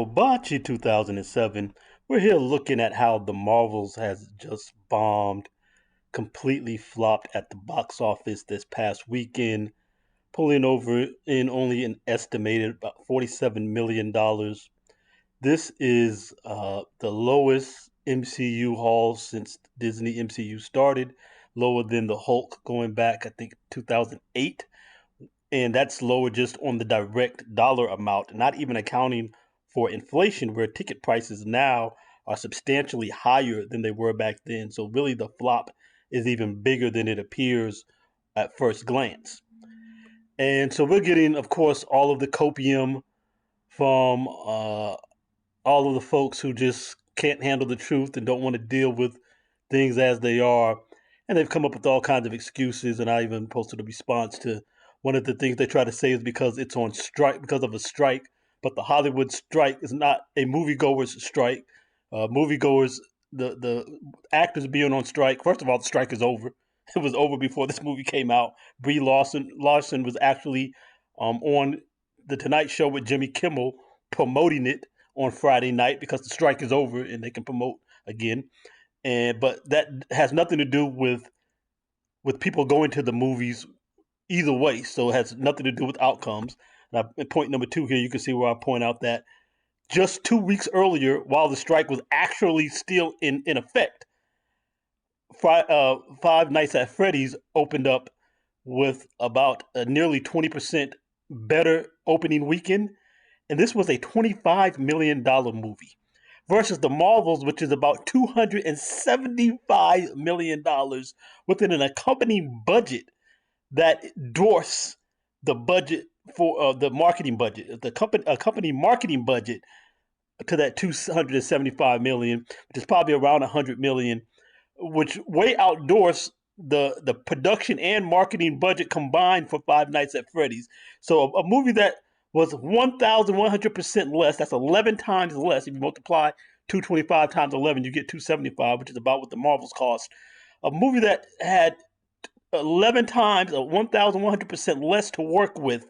Bocce 2007, we're here looking at how the Marvels has just bombed, completely flopped at the box office this past weekend, pulling over in only an estimated about $47 million. This is the lowest MCU haul since Disney MCU started, lower than the Hulk going back, I think, 2008. And that's lower just on the direct dollar amount, not even accounting for inflation, where ticket prices now are substantially higher than they were back then. So really, the flop is even bigger than it appears at first glance. And so we're getting, of course, all of the copium from all of the folks who just can't handle the truth and don't want to deal with things as they are. And they've come up with all kinds of excuses. And I even posted a response to one of the things they try to say is because it's on strike, because of a strike. But the Hollywood strike is not a moviegoers strike. Moviegoers, the actors being on strike. First of all, the strike is over. It was over before this movie came out. Brie Larson was actually on the Tonight Show with Jimmy Kimmel promoting it on Friday night because the strike is over and they can promote again. But that has nothing to do with people going to the movies either way. So it has nothing to do with outcomes. And point number two here, you can see where I point out that just 2 weeks earlier, while the strike was actually still in effect, Five Nights at Freddy's opened up with about a nearly 20% better opening weekend. And this was a $25 million movie versus the Marvels, which is about $275 million within an accompanying budget that dwarfs the budget for the marketing budget, the company marketing budget to that 275 million, which is probably around 100 million, which way outdoors the production and marketing budget combined for Five Nights at Freddy's. So a movie that was 1,100% less, that's 11 times less. If you multiply 225 times 11, you get 275, which is about what the Marvels cost. A movie that had 11 times or 1,100% less to work with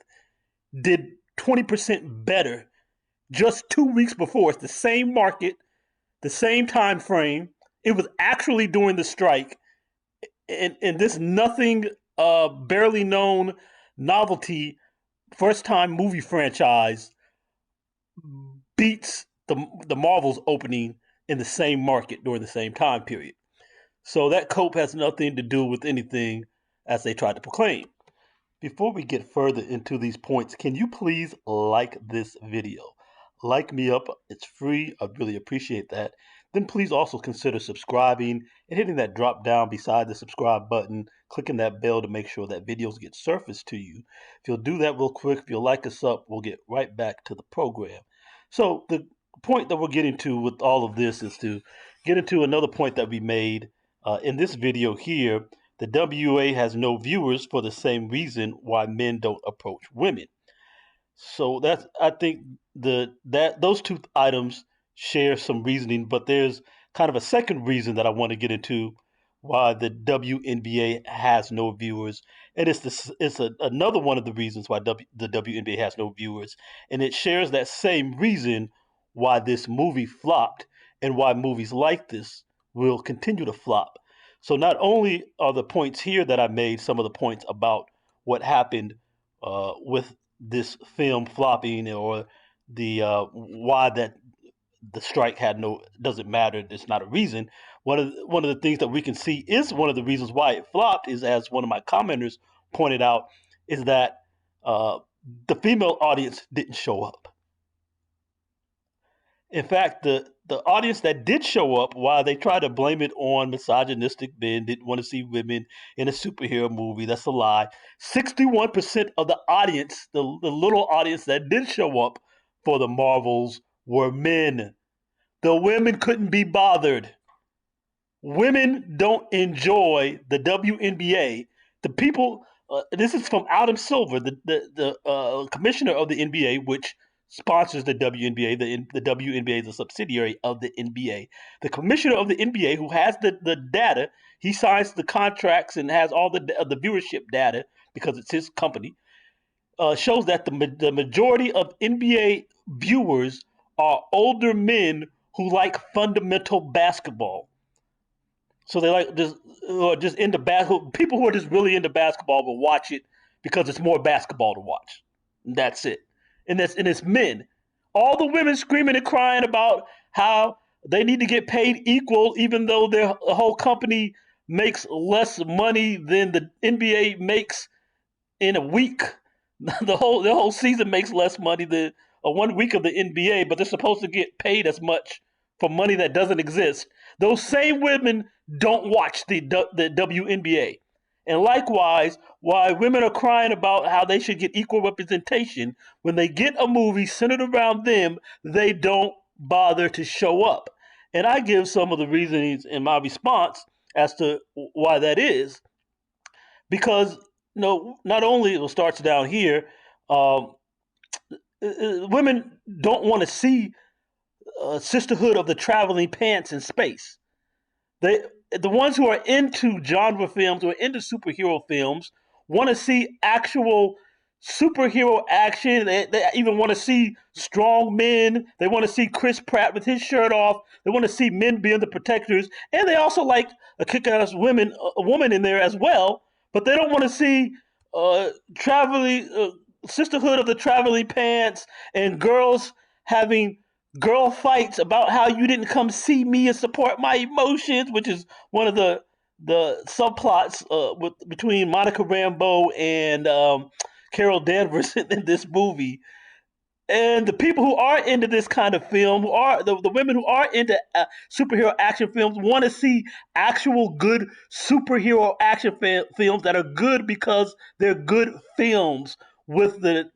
did 20% better just 2 weeks before. It's the same market, the same time frame. It was actually during the strike. And this nothing, barely known novelty, first time movie franchise beats the Marvel's opening in the same market during the same time period. So that cope has nothing to do with anything as they tried to proclaim. Before we get further into these points, can you please like this video? Like me up, it's free, I'd really appreciate that. Then please also consider subscribing and hitting that drop down beside the subscribe button, clicking that bell to make sure that videos get surfaced to you. If you'll do that real quick, if you'll like us up, we'll get right back to the program. So the point that we're getting to with all of this is to get into another point that we made in this video here. The WA has no viewers for the same reason why men don't approach women. So that's, I think, those two items share some reasoning, but there's kind of a second reason that I want to get into why the WNBA has no viewers, and another one of the reasons why the WNBA has no viewers, and it shares that same reason why this movie flopped and why movies like this will continue to flop. So not only are the points here that I made some of the points about what happened with this film flopping, or the why that the strike had no doesn't matter. It's not a reason. One of the things that we can see is one of the reasons why it flopped is, as one of my commenters pointed out, is that the female audience didn't show up. In fact, the audience that did show up, while they tried to blame it on misogynistic men, didn't want to see women in a superhero movie. That's a lie. 61% of the audience, the little audience that did show up for the Marvels, were men. The women couldn't be bothered. Women don't enjoy the WNBA. The people, this is from Adam Silver, the commissioner of the NBA, which sponsors the WNBA. The WNBA is a subsidiary of the NBA. The commissioner of the NBA, who has the data, he signs the contracts and has all the viewership data because it's his company, shows that the majority of NBA viewers are older men who like fundamental basketball. So they like just into basketball. People who are just really into basketball will watch it because it's more basketball to watch. And that's it. And it's men. All the women screaming and crying about how they need to get paid equal, even though their whole company makes less money than the NBA makes in a week. The whole season makes less money than a 1 week of the NBA, but they're supposed to get paid as much for money that doesn't exist. Those same women don't watch the WNBA. And likewise, why women are crying about how they should get equal representation, when they get a movie centered around them, they don't bother to show up. And I give some of the reasons in my response as to why that is. Because not only it starts down here, um, women don't want to see sisterhood of the traveling pants in space. They, the ones who are into genre films or into superhero films, want to see actual superhero action. They even want to see strong men. They want to see Chris Pratt with his shirt off. They want to see men being the protectors, and they also like a kick-ass a woman in there as well. But they don't want to see traveling sisterhood of the traveling pants and girls having girl fights about how you didn't come see me and support my emotions, which is one of the subplots between Monica Rambeau and Carol Danvers in this movie. And the people who are into this kind of film, who are the women who are into superhero action films, want to see actual good superhero action films that are good because they're good films with the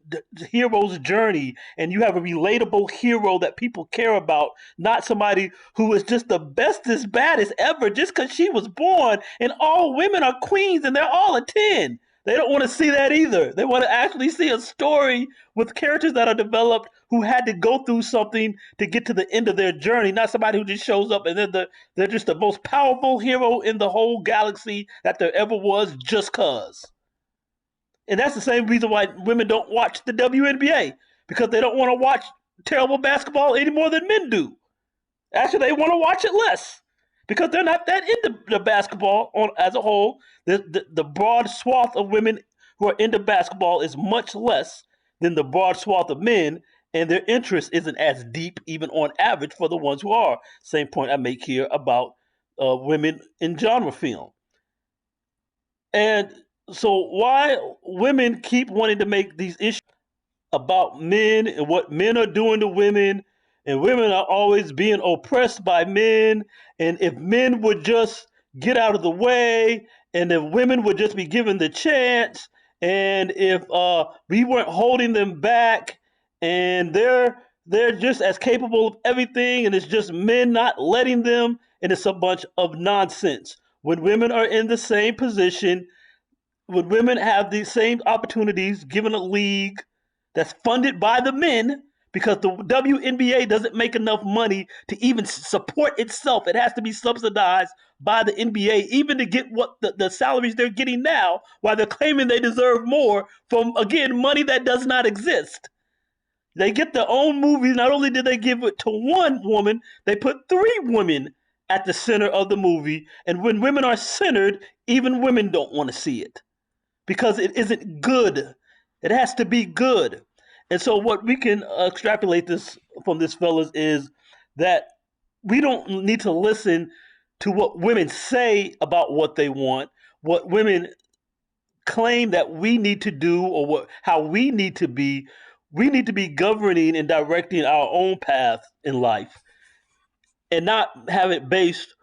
hero's journey, and you have a relatable hero that people care about, not somebody who is just the bestest, baddest ever just because she was born, and all women are queens and they're all a 10. They don't want to see that either. They want to actually see a story with characters that are developed who had to go through something to get to the end of their journey, not somebody who just shows up and they're just the most powerful hero in the whole galaxy that there ever was just cause. And that's the same reason why women don't watch the WNBA, because they don't want to watch terrible basketball any more than men do. Actually, they want to watch it less because they're not that into the basketball as a whole. The broad swath of women who are into basketball is much less than the broad swath of men, and their interest isn't as deep, even on average, for the ones who are. Same point I make here about women in genre film. And so, why women keep wanting to make these issues about men and what men are doing to women, and women are always being oppressed by men, and if men would just get out of the way, and if women would just be given the chance, and if we weren't holding them back, and they're just as capable of everything, and it's just men not letting them, and it's a bunch of nonsense. When women are in the same position, would women have the same opportunities given a league that's funded by the men, because the WNBA doesn't make enough money to even support itself? It has to be subsidized by the NBA, even to get what the salaries they're getting now, while they're claiming they deserve more from, again, money that does not exist. They get their own movies. Not only did they give it to one woman, they put three women at the center of the movie. And when women are centered, even women don't want to see it because it isn't good. It has to be good. And so, what we can extrapolate this from this, fellas, is that we don't need to listen to what women say about what they want, what women claim that we need to do, or how we need to be. We need to be governing and directing our own path in life, and not have it based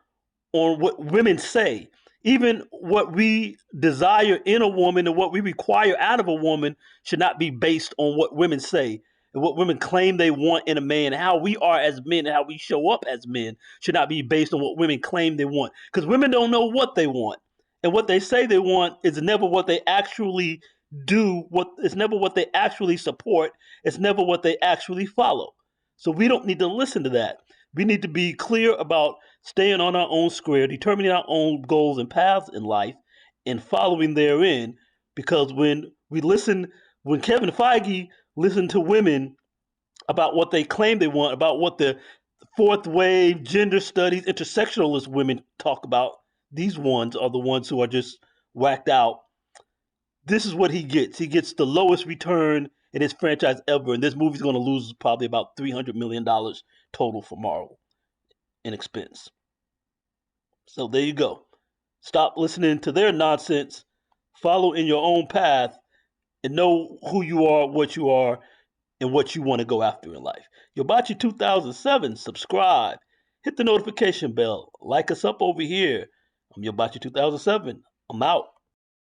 on what women say. Even what we desire in a woman and what we require out of a woman should not be based on what women say and what women claim they want in a man. How we are as men and how we show up as men should not be based on what women claim they want. Because women don't know what they want. And what they say they want is never what they actually do. It's never what they actually support. It's never what they actually follow. So we don't need to listen to that. We need to be clear about staying on our own square, determining our own goals and paths in life, and following therein. Because when Kevin Feige listened to women about what they claim they want, about what the fourth wave, gender studies, intersectionalist women talk about. These ones are the ones who are just whacked out. This is what he gets. He gets the lowest return in his franchise ever, and this movie's going to lose probably about $300 million total for Marvel in expense. So there you go. Stop listening to their nonsense. Follow in your own path and know who you are, and what you want to go after in life. Yobachi 2007, subscribe, hit the notification bell, like us up over here. I'm Yobachi 2007. I'm out.